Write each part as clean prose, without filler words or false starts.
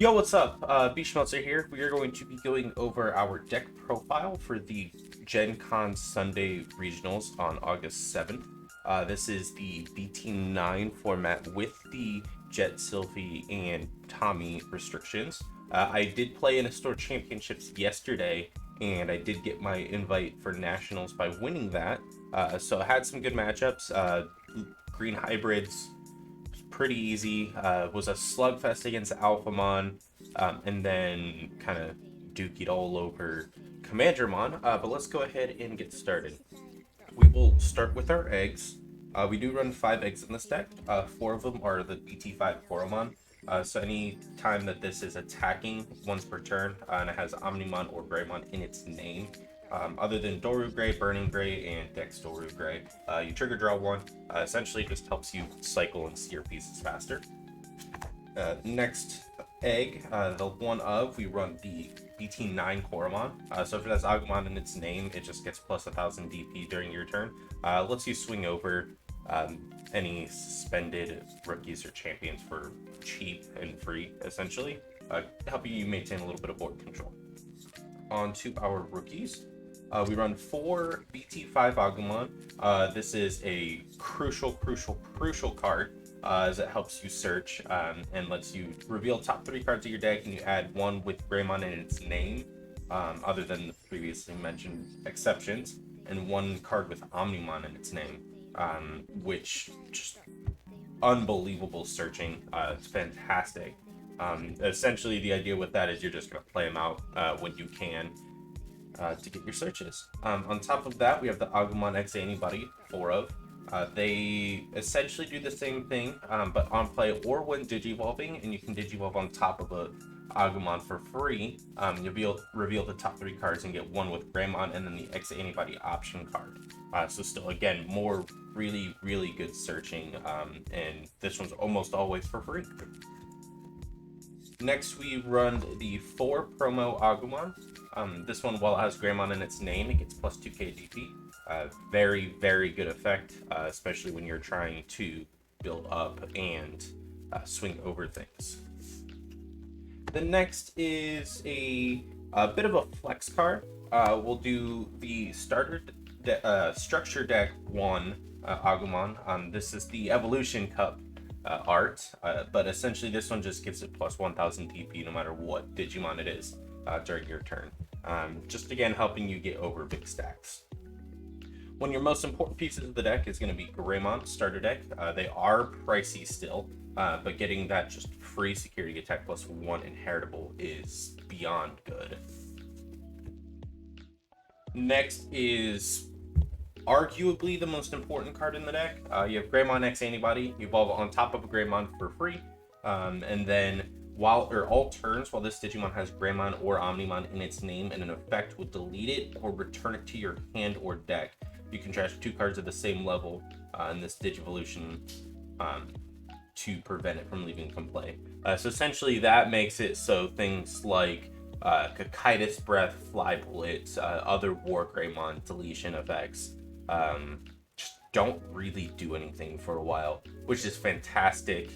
Yo, what's up? Beachmeltzer here. We are going to be going over our deck profile for the Gen Con Sunday Regionals on August 7th. This is the BT9 format with the Jet, Sylvie, and Tommy restrictions. I did play in a store championships yesterday, and I did get my invite for nationals by winning that. So I had some good matchups. Green hybrids, pretty easy. Was a slugfest against Alphamon, and then kind of duked all over Commandromon. But let's go ahead and get started. We will start with our eggs. We do run 5 eggs in this deck. 4 of them are the BT5 Koromon. So any time that this is attacking once per turn, and it has Omnimon or Wargreymon in its name, other than Doru Gray, Burning Gray, and Dex Doru Gray, you trigger draw 1. Essentially just helps you cycle and steer pieces faster. Next egg, the one of, we run the BT9 Koromon. So if it has Agumon in its name, it just gets plus 1000 DP during your turn. Lets you swing over any suspended rookies or champions for cheap and free, essentially, helping you maintain a little bit of board control. On to our rookies. We run 4 BT5 Agumon. This is a crucial card, as it helps you search and lets you reveal top 3 cards of your deck, and you add 1 with Greymon in its name, other than the previously mentioned exceptions, and 1 card with Omnimon in its name, which just unbelievable searching. It's fantastic. Essentially, the idea with that is you're just going to play them out when you can. To get your searches. On top of that, we have the Agumon X Antibody, 4 of. They essentially do the same thing, but on play or when digivolving, and you can digivolve on top of a Agumon for free. You'll be able to reveal the top 3 cards and get 1 with Greymon and then the X Antibody option card. So still, again, more really good searching, and this one's almost always for free. Next, we run the 4 promo Agumon. This one, while it has Greymon in its name, it gets plus 2k DP. Very good effect, especially when you're trying to build up and swing over things. The next is a bit of a flex card. We'll do the Structure Deck 1 Agumon. This is the Evolution Cup art, but essentially this one just gives it plus 1000 DP no matter what Digimon it is during your turn. Just again helping you get over big stacks. One of your most important pieces of the deck is going to be Greymon starter deck. They are pricey still, but getting that just free security attack plus 1 inheritable is beyond good. Next is arguably the most important card in the deck. You have Greymon X Antibody. You evolve on top of a Greymon for free, and then all turns while this Digimon has Greymon or Omnimon in its name, and an effect will delete it or return it to your hand or deck. You can trash 2 cards of the same level in this Digivolution to prevent it from leaving from play. So essentially that makes it so things like Cocytus Breath, Fly Bullet, other Wargreymon deletion effects just don't really do anything for a while, which is fantastic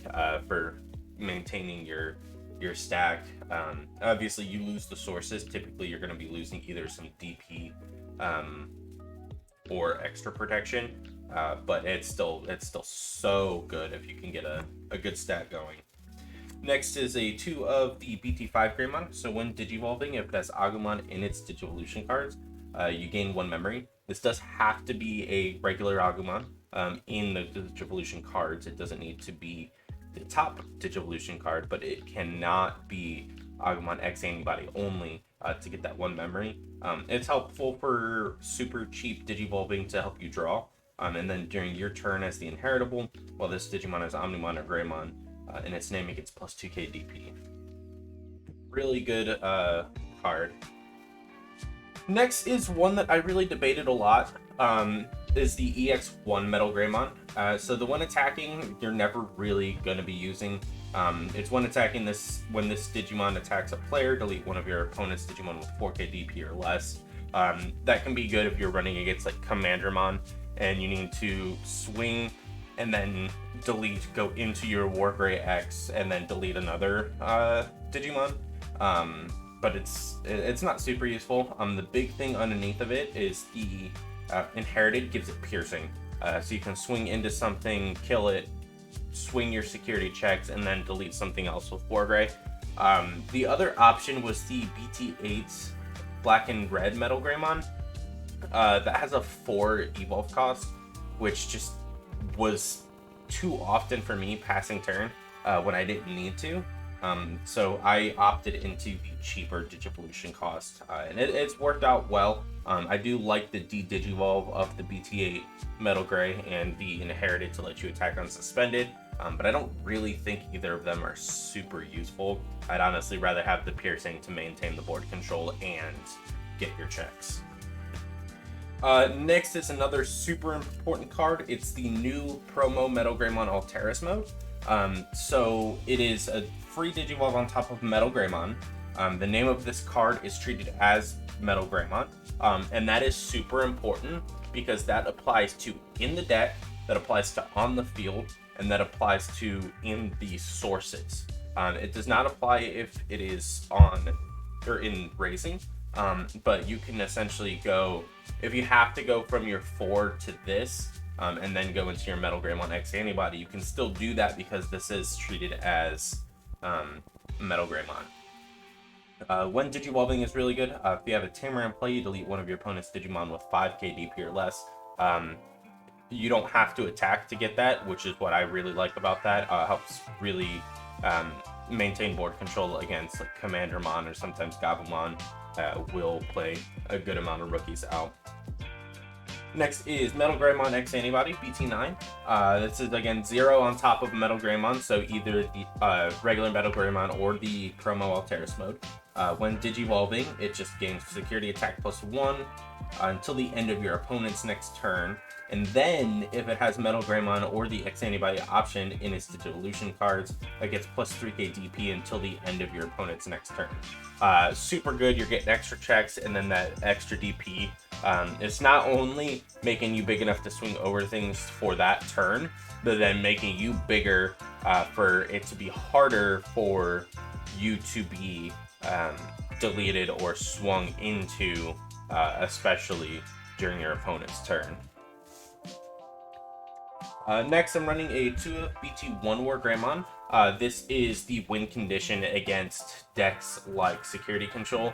for maintaining your stack. Obviously you lose the sources. Typically you're going to be losing either some DP or extra protection, but it's still so good if you can get a good stat going. Next is a 2 of the BT5 Greymon. So when digivolving, if it has Agumon in its Digivolution cards, you gain 1 memory. This does have to be a regular Agumon in the Digivolution cards. It doesn't need to be the top Digivolution card, but it cannot be Agumon X Antibody only to get that 1 memory. It's helpful for super cheap digivolving to help you draw, and then during your turn as the inheritable, while this Digimon has Omnimon or Greymon in its name, it gets plus 2k DP. Really good card. Next is one that I really debated a lot, is the Ex1 Metal Greymon. So the one attacking, you're never really going to be using. It's one attacking this when this Digimon attacks a player, delete one of your opponent's Digimon with 4k DP or less. That can be good if you're running against like Commandromon and you need to swing and then go into your Wargrey X, and then delete another Digimon. But it's not super useful. The big thing underneath of it is the inherited gives it piercing, so you can swing into something, kill it, swing your security checks, and then delete something else with Wargrey. The other option was the BT8 Black and Red Metal Greymon. That has a 4 evolve cost, which just was too often for me passing turn when I didn't need to. So I opted into the cheaper Digivolution cost, and it's worked out well. I do like the Digivolve of the BT8 Metal Grey and the Inherited to let you attack unsuspended, but I don't really think either of them are super useful. I'd honestly rather have the piercing to maintain the board control and get your checks. Next is another super important card. It's the new promo Metal Greymon Alteris mode. So it is a free Digivolve on top of Metal Greymon. The name of this card is treated as Metal Greymon, and that is super important because that applies to in the deck, that applies to on the field, and that applies to in the sources. It does not apply if it is on or in racing, but you can essentially go, if you have to go from your 4 to this, and then go into your Metal Greymon X Antibody, you can still do that because this is treated as Metal Greymon. When Digivolving is really good, if you have a Tamer in play, you delete one of your opponent's Digimon with 5k DP or less. You don't have to attack to get that, which is what I really like about that. Helps really maintain board control against like Commandermon, or sometimes Gabumon will play a good amount of rookies out. Next is Metal Greymon X Antibody, BT9. This is again 0 on top of Metal Greymon, so either the regular Metal Greymon or the promo Alteris mode. When Digivolving, it just gains security attack +1 until the end of your opponent's next turn. And then, if it has Metal Greymon or the X Antibody option in its Digivolution cards, it gets +3k DP until the end of your opponent's next turn. Super good, you're getting extra checks, and then that extra DP. It's not only making you big enough to swing over things for that turn, but then making you bigger for it to be harder for you to be deleted or swung into, especially during your opponent's turn. Next, I'm running a 2 BT1 Wargreymon. This is the win condition against decks like Security Control,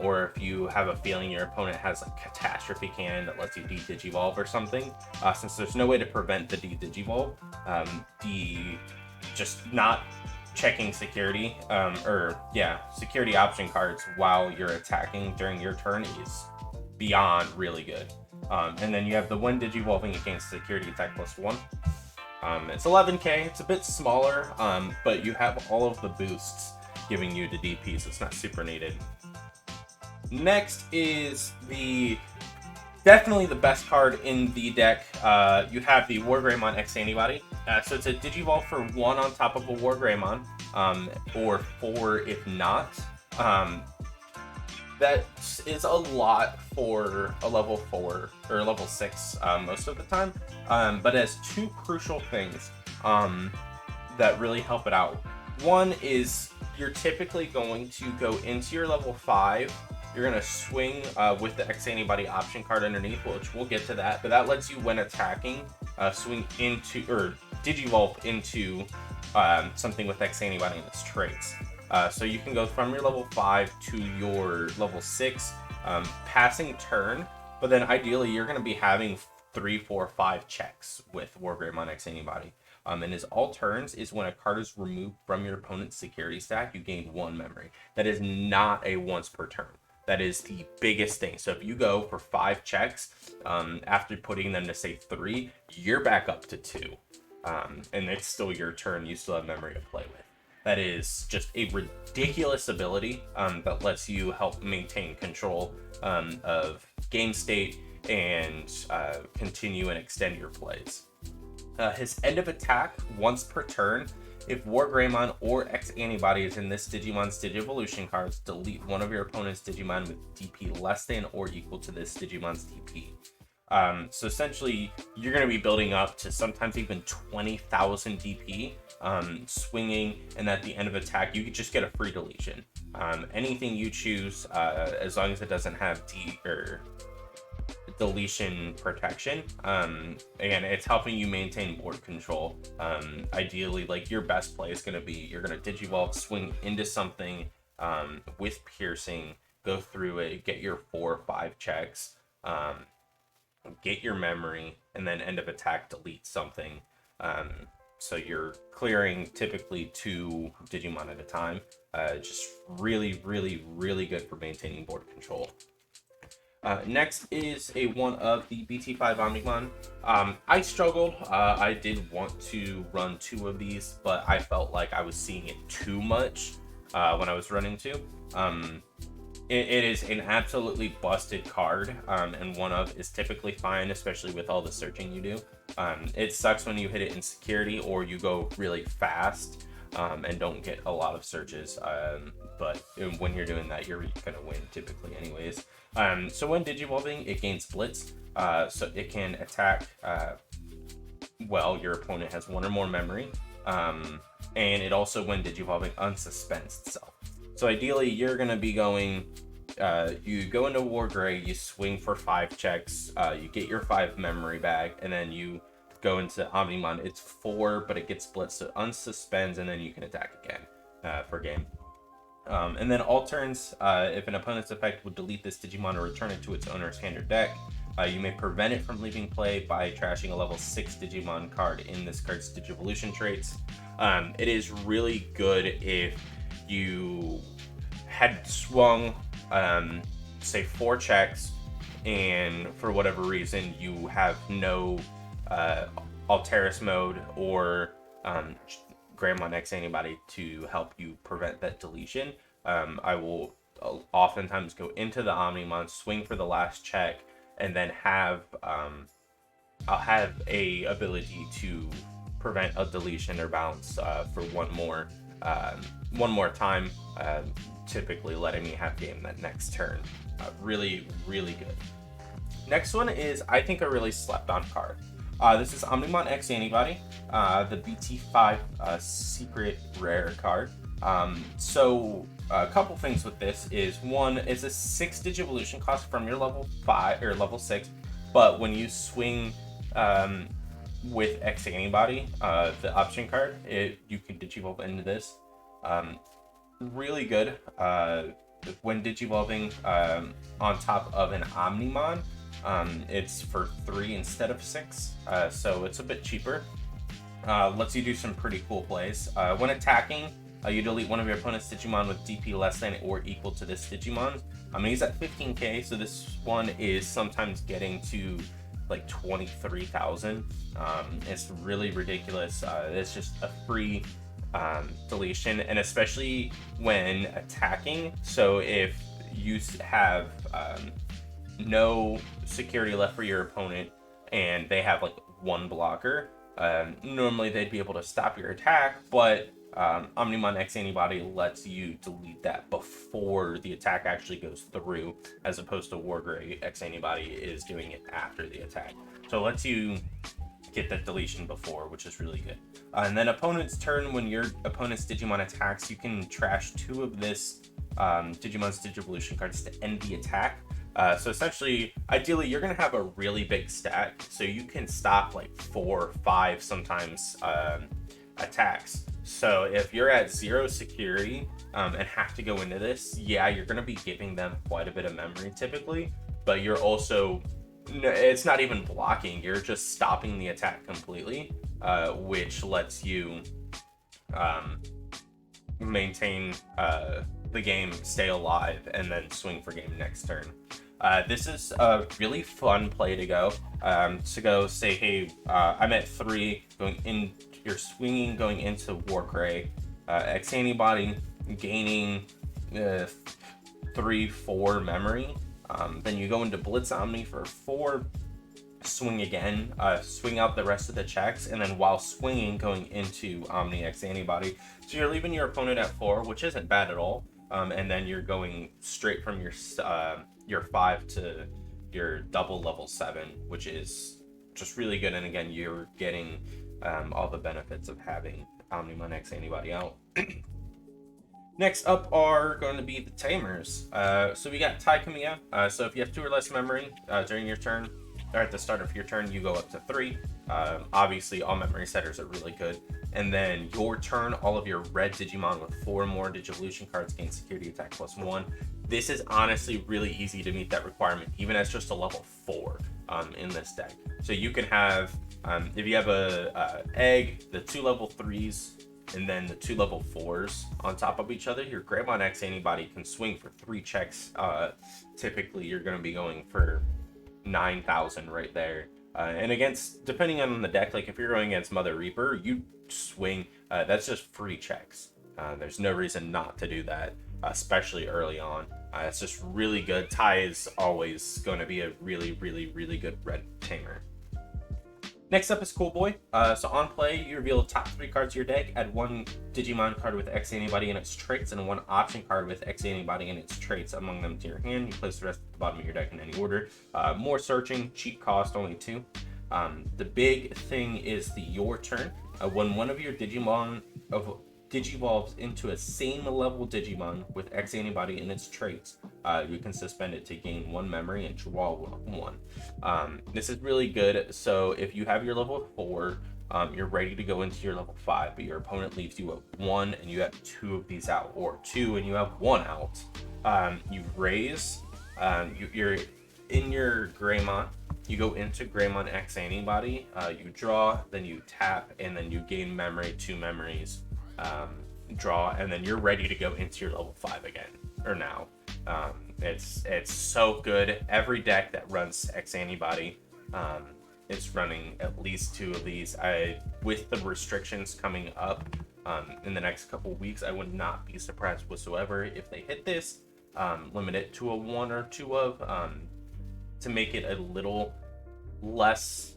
or if you have a feeling your opponent has a Catastrophe Cannon that lets you de-Digivolve or something. Since there's no way to prevent the de-Digivolve, just not checking security, security option cards while you're attacking during your turn is beyond really good. And then you have the when Digivolving against security attack +1. It's 11k, it's a bit smaller, but you have all of the boosts giving you the DP, so it's not super needed. Next is definitely the best card in the deck. You have the Wargreymon X Antibody. So it's a Digivolve for 1 on top of a Wargreymon, or 4 if not. That is a lot for a level 4 or level 6 most of the time, but it has 2 crucial things that really help it out. One is you're typically going to go into your level 5. You're going to swing with the X Antibody option card underneath, which we'll get to that, but that lets you, when attacking, swing into or Digivolve into something with X Antibody and its traits. So you can go from your level 5 to your level 6 passing turn, but then ideally you're going to be having 3, 4, 5 checks with Wargreymon X Antibody. And his all turns is when a card is removed from your opponent's security stack, you gain 1 memory. That is not a once per turn. That is the biggest thing. So if you go for 5 checks, after putting them to say 3, you're back up to 2. And it's still your turn. You still have memory to play with. That is just a ridiculous ability that lets you help maintain control of game state and continue and extend your plays. His end of attack, once per turn, if Wargreymon or X Antibody is in this Digimon's Digivolution cards, delete one of your opponent's Digimon with DP less than or equal to this Digimon's DP. So essentially, you're going to be building up to sometimes even 20,000 DP, swinging, and at the end of attack, you could just get a free deletion. Anything you choose, as long as it doesn't have deletion protection. Again, it's helping you maintain board control. Ideally, like your best play is going to be you're going to Digi Vault, swing into something with piercing, go through it, get your 4 or 5 checks, get your memory, and then end of attack delete something. So you're clearing typically 2 Digimon at a time. Just really, really, really good for maintaining board control. Next is a one of the BT5 Omnimod. I struggled. I did want to run 2 of these, but I felt like I was seeing it too much when I was running 2. It is an absolutely busted card, and one of is typically fine, especially with all the searching you do. It sucks when you hit it in security or you go really fast and don't get a lot of searches, but when you're doing that, you're gonna win typically anyways. So when digivolving, it gains Blitz, so it can attack well, your opponent has 1 or more memory, and it also, when digivolving, unsuspends itself. So ideally, you're going to be going, you go into Wargrey, you swing for 5 checks, you get your 5 memory back, and then you go into Omnimod. It's 4, but it gets split, so it unsuspends, and then you can attack again for game. And then all turns, if an opponent's effect would delete this Digimon or return it to its owner's hand or deck, you may prevent it from leaving play by trashing a level 6 Digimon card in this card's Digivolution traits. It is really good if you had swung, say 4 checks, and for whatever reason you have no Alteris mode or Greymon X Antibody to help you prevent that deletion. I will oftentimes go into the Omnimon, swing for the last check, and then have I'll have a ability to prevent a deletion or bounce for one more time, typically letting me have game that next turn. Really, really good. Next one is, I think, a really slept on card. This is Omnimon X Antibody, the BT5 secret rare card. So a couple things with this is, one, it's a 6 Digivolution cost from your level 5 or level 6, but when you swing with X Antibody, the option card, you can Digivolve into this. Really good when Digivolving on top of an Omnimon. It's for 3 instead of 6, so it's a bit cheaper. Lets you do some pretty cool plays. When attacking, you delete one of your opponent's Digimon with DP less than or equal to this Digimon. He's at 15k, so this one is sometimes getting to like 23,000. It's really ridiculous. It's just a free deletion, and especially when attacking. So if you have no security left for your opponent and they have like 1 blocker, normally they'd be able to stop your attack, but Omnimon X Antibody lets you delete that before the attack actually goes through, as opposed to Wargrey X Antibody is doing it after the attack. So it lets you get that deletion before, which is really good. And then opponent's turn, when your opponent's Digimon attacks, you can trash 2 of this Digimon's Digivolution cards to end the attack. So essentially, ideally, you're going to have a really big stack, so you can stop like 4 or 5 sometimes attacks. So if you're at 0 security and have to go into this, yeah, you're going to be giving them quite a bit of memory typically, but you're also, it's not even blocking, you're just stopping the attack completely, which lets you maintain the game, stay alive, and then swing for game next turn. This is a really fun play to go. Say, hey, I'm at 3, going in, you're swinging, going into Wargrey, X Antibody, gaining 3, 4 memory. Then you go into Blitz Omni for 4, swing again, swing out the rest of the checks, and then while swinging, going into Omni X Antibody. So you're leaving your opponent at 4, which isn't bad at all. And then you're going straight from your 5 to your double level 7, which is just really good. And again, you're getting all the benefits of having Omnimon X Antibody out. Next up are going to be the tamers. So we got Tai Kamiya. So if you have 2 or less memory during your turn, or at the start of your turn, you go up to 3. Obviously, all memory setters are really good. And then your turn, all of your red Digimon with 4 or more Digivolution cards gain security attack +1. This is honestly really easy to meet that requirement, even as just a level 4 in this deck. So you can have, if you have a egg, the 2 level 3s, and then the 2 level 4s on top of each other, your Greymon X Antibody can swing for 3 checks. Typically, you're going to be going for 9,000 right there. And against, depending on the deck, like if you're going against Mother Reaper, you swing, that's just free checks. There's no reason not to do that, especially early on. It's just really good. Tai is always going to be a really, really, really good red tamer. Next up is Coolboy. So on play, you reveal the top 3 cards of your deck, add 1 Digimon card with X Antibody and its traits, and 1 option card with X Antibody and its traits among them to your hand. You place the rest at the bottom of your deck in any order. More searching, cheap cost, only 2. The big thing is your turn. When one of your Digimon Digivolves into a same level Digimon with X Antibody and its traits, you can suspend it to gain 1 memory and draw 1. This is really good. So if you have your level 4, you're ready to go into your level 5, but your opponent leaves you at 1 and you have 2 of these out, or 2 and you have 1 out. You raise, you're in your Greymon. You go into Greymon X Antibody, you draw, then you tap, and then you gain memory, 2 memories. Draw, and then you're ready to go into your level 5 again, or now. It's so good. Every deck that runs X Antibody is running at least 2 of these. With the restrictions coming up in the next couple weeks, I would not be surprised whatsoever if they hit this, limit it to a 1 or 2 of, to make it a little less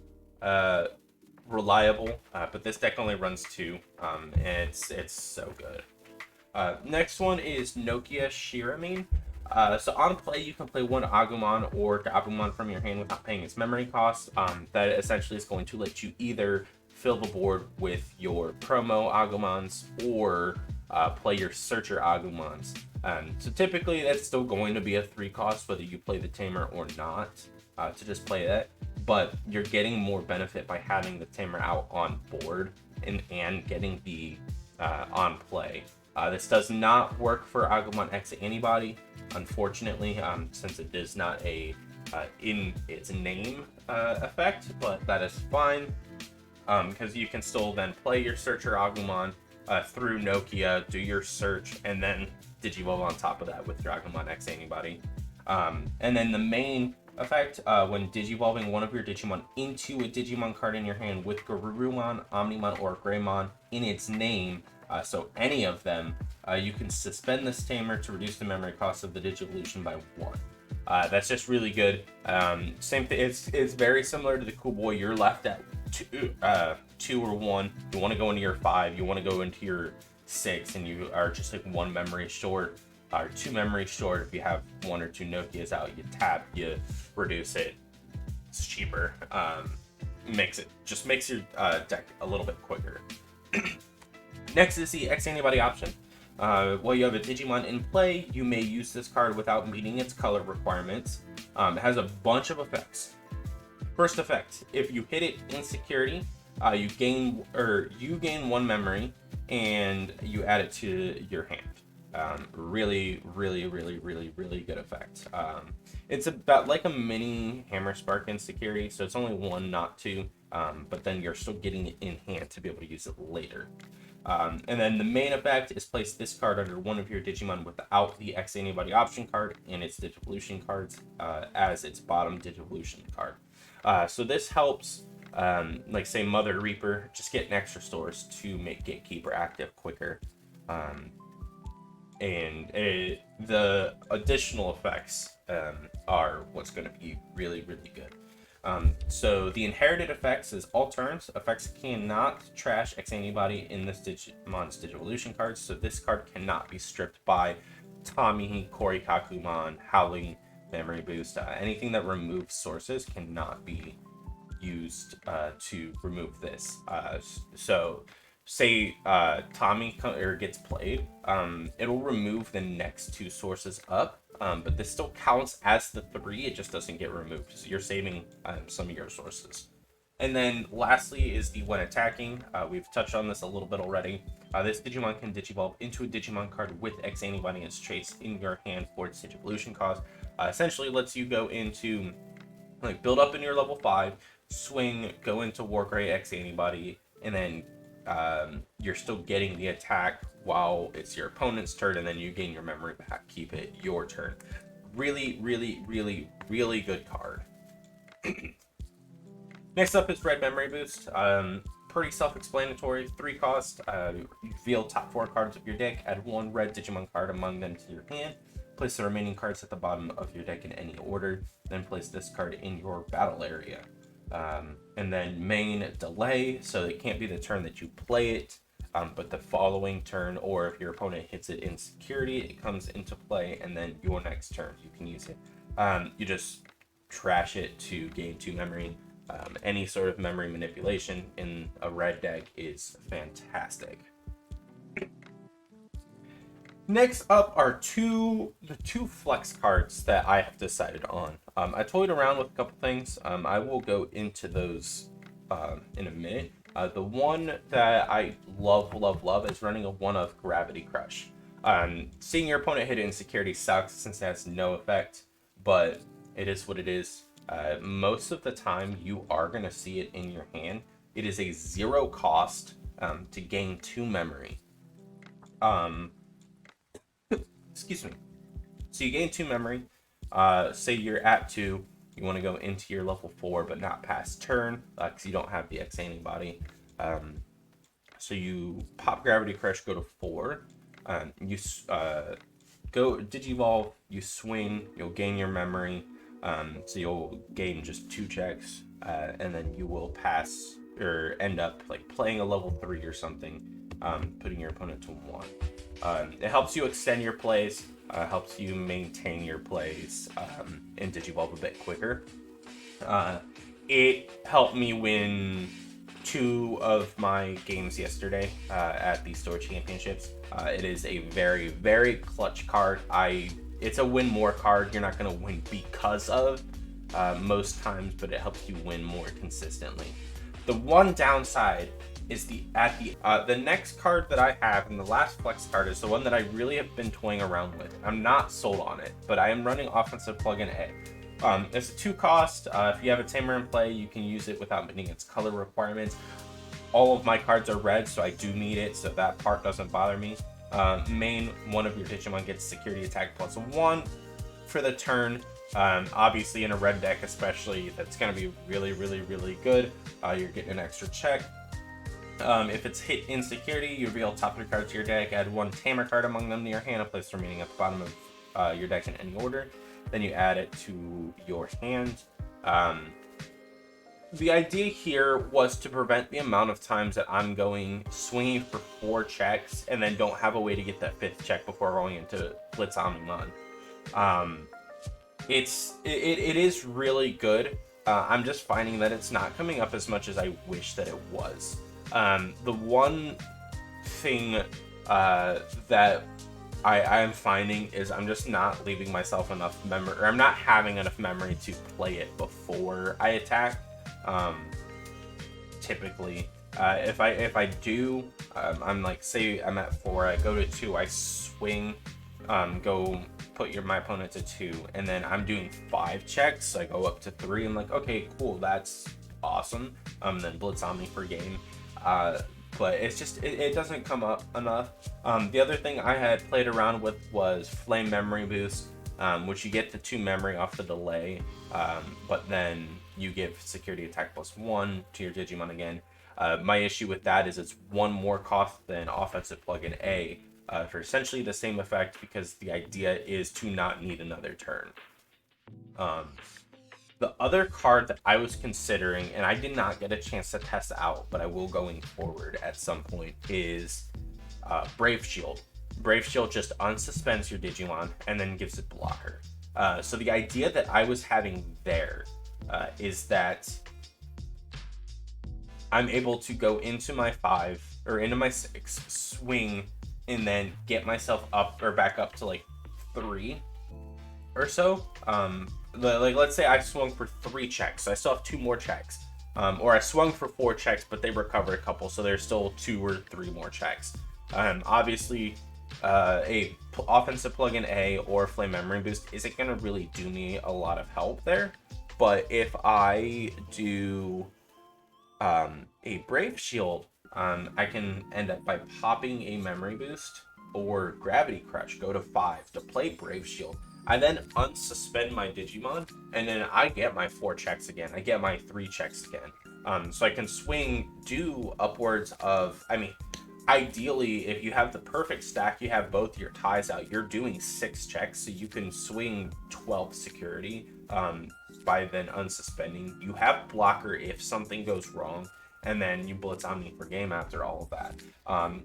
reliable, but this deck only runs 2. It's so good. Next one is Nokia Shiramine. So on play, you can play 1 Agumon or Gabumon from your hand without paying its memory cost. That essentially is going to let you either fill the board with your promo Agumons or play your searcher Agumons. So typically that's still going to be a 3 cost whether you play the tamer or not, to just play that. But you're getting more benefit by having the tamer out on board and getting the on play. This does not work for Agumon X Antibody, unfortunately, since it is not a in its name effect, but that is fine, because you can still then play your searcher Agumon through Nokia, do your search, and then Digivolve on top of that with your Agumon X Antibody. And then the main effect, when Digivolving one of your Digimon into a Digimon card in your hand with Garurumon, Omnimon, or Greymon in its name, so any of them, you can suspend this tamer to reduce the memory cost of the Digivolution by 1. That's just really good. Same thing. It's very similar to the Coolboy. You're left at 2 or 1. You want to go into your 5. You want to go into your 6, and you are just like 1 memory short. Or 2 memories short. If you have 1 or 2 Nokias out, you tap, you reduce it. It's cheaper. Makes your deck a little bit quicker. Next is the X Antibody option. While you have a Digimon in play, you may use this card without meeting its color requirements. It has a bunch of effects. First effect: if you hit it in security, you gain 1 memory and you add it to your hand. Really good effect. It's about like a mini Hammer Spark in security, so it's only 1, not 2, but then you're still getting it in hand to be able to use it later. And then the main effect is place this card under one of your Digimon without the X Antibody option card and its Digivolution cards as its bottom Digivolution card. So this helps, like say Mother Reaper, just get an extra stores to make Gatekeeper active quicker. And the additional effects are what's going to be really good. So the inherited effects is all turns. Effects cannot trash X Antibody in this Digimon's Digivolution cards, so this card cannot be stripped by Tommy, Korikakumon, Howling, memory boost. Anything that removes sources cannot be used to remove this. So say Tommy gets played, it'll remove the next two sources up, but this still counts as the 3. It just doesn't get removed. So you're saving some of your sources. And then lastly is the when attacking. We've touched on this a little bit already. This Digimon can Digivolve into a Digimon card with X Antibody and its trace in your hand for its Digivolution cost. Essentially lets you go into, like, build up in your level 5, swing, go into Wargrey X Antibody, and then you're still getting the attack while it's your opponent's turn, and then you gain your memory back. Keep it your turn. Really, really, really, really good card. Next up is Red Memory Boost. Pretty self-explanatory. 3 cost. You reveal top 4 cards of your deck. Add 1 red Digimon card among them to your hand. Place the remaining cards at the bottom of your deck in any order. Then place this card in your battle area. And then main delay, so it can't be the turn that you play it, but the following turn, or if your opponent hits it in security, it comes into play, and then your next turn you can use it. You just trash it to gain 2 memory. Any sort of memory manipulation in a red deck is fantastic. Next up are the two flex cards that I have decided on. I toyed around with a couple things. I will go into those in a minute. The one that I love is running a 1-of Gravity Crush. Seeing your opponent hit it in security sucks since it has no effect, but it is what it is. Most of the time you are going to see it in your hand. It is a 0 cost to gain 2 memory. Excuse me. So you gain 2 memory. Say you're at 2, you want to go into your level 4 but not past turn because you don't have the X Antibody. So you pop Gravity Crush, go to 4. You go Digivolve, you swing, you'll gain your memory. So you'll gain just 2 checks, and then you will pass or end up like playing a level 3 or something, putting your opponent to 1. It helps you extend your plays, helps you maintain your plays, and Digivolve a bit quicker. It helped me win 2 of my games yesterday at the store championships. It is a very, very clutch card. It's a win more card. You're not going to win because of most times, but it helps you win more consistently. The one downside is the next card that I have, and the last flex card is the one that I really have been toying around with. I'm not sold on it, but I am running Offensive Plugin A. It's a 2 cost. If you have a Tamer in play, you can use it without meeting its color requirements. All of my cards are red, so I do need it, so that part doesn't bother me. Main, one of your Digimon gets security attack +1 for the turn. Obviously in a red deck especially, that's going to be really, really, really good. You're getting an extra check. If it's hit in security, you reveal top 3 cards to your deck, add 1 Tamer card among them to your hand, and place the remaining at the bottom of your deck in any order. Then you add it to your hand. The idea here was to prevent the amount of times that I'm going swinging for 4 checks and then don't have a way to get that 5th check before going into Blitz Omnimod. It is really good. I'm just finding that it's not coming up as much as I wish that it was. The one thing that I am finding is I'm just not leaving myself enough memory, or I'm not having enough memory to play it before I attack. Typically, if I do, I'm like, say I'm at 4, I go to 2, I swing, go put my opponent to 2, and then I'm doing 5 checks. I go up to 3. I'm like, okay, cool, that's awesome. Then Blitz Omni for game. But it's just, it doesn't come up enough. The other thing I had played around with was Flame Memory Boost, which you get the 2 memory off the delay, but then you give security attack +1 to your Digimon again. My issue with that is it's 1 more cost than Offensive Plugin A for essentially the same effect, because the idea is to not need another turn. The other card that I was considering, and I did not get a chance to test out, but I will going forward at some point, is Brave Shield. Brave Shield just unsuspends your Digimon and then gives it blocker. So the idea that I was having there is that I'm able to go into my 5 or into my 6, swing, and then get myself up or back up to like 3 or so. Like let's say I swung for 3 checks, so I still have 2 more checks. Or I swung for 4 checks, but they recovered a couple, so there's still 2 or 3 more checks. Obviously, a offensive plug-in A or flame memory boost isn't going to really do me a lot of help there. But if I do a brave shield, I can end up by popping a memory boost or gravity crush, go to 5 to play brave shield. I then unsuspend my Digimon, and then I get my 4 checks again. I get my 3 checks again. So I can swing, do upwards of, I mean, ideally, if you have the perfect stack, you have both your ties out, you're doing 6 checks, so you can swing 12 security by then unsuspending. You have blocker if something goes wrong, and then you blitz Omni for game after all of that.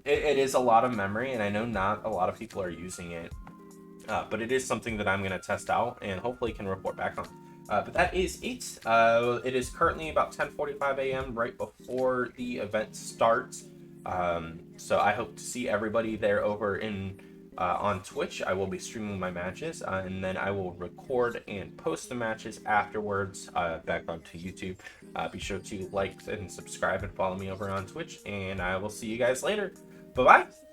It is a lot of memory, and I know not a lot of people are using it, but it is something that I'm going to test out and hopefully can report back on. But that is it. It is currently about 10:45 a.m. right before the event starts. So I hope to see everybody there over in on Twitch. I will be streaming my matches, and then I will record and post the matches afterwards back onto YouTube. Be sure to like and subscribe and follow me over on Twitch, and I will see you guys later. Bye-bye!